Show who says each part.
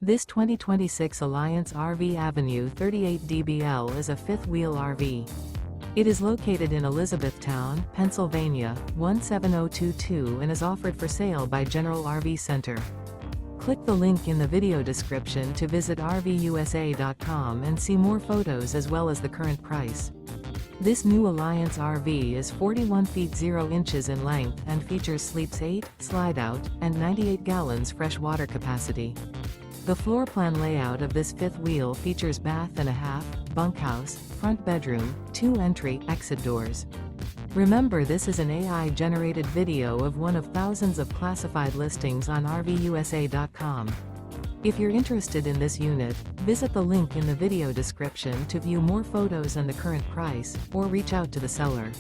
Speaker 1: This 2026 Alliance RV Avenue 38 DBL is a fifth-wheel RV. It is located in Elizabethtown, Pennsylvania, 17022 and is offered for sale by General RV Center. Click the link in the video description to visit RVUSA.com and see more photos as well as the current price. This new Alliance RV is 41 feet 0 inches in length and features sleeps 8, slide-out, and 98 gallons fresh water capacity. The floor plan layout of this fifth wheel features bath and a half, bunkhouse, front bedroom, 2 entry/exit doors. Remember, this is an AI-generated video of one of thousands of classified listings on RVUSA.com. If you're interested in this unit, visit the link in the video description to view more photos and the current price, or reach out to the seller.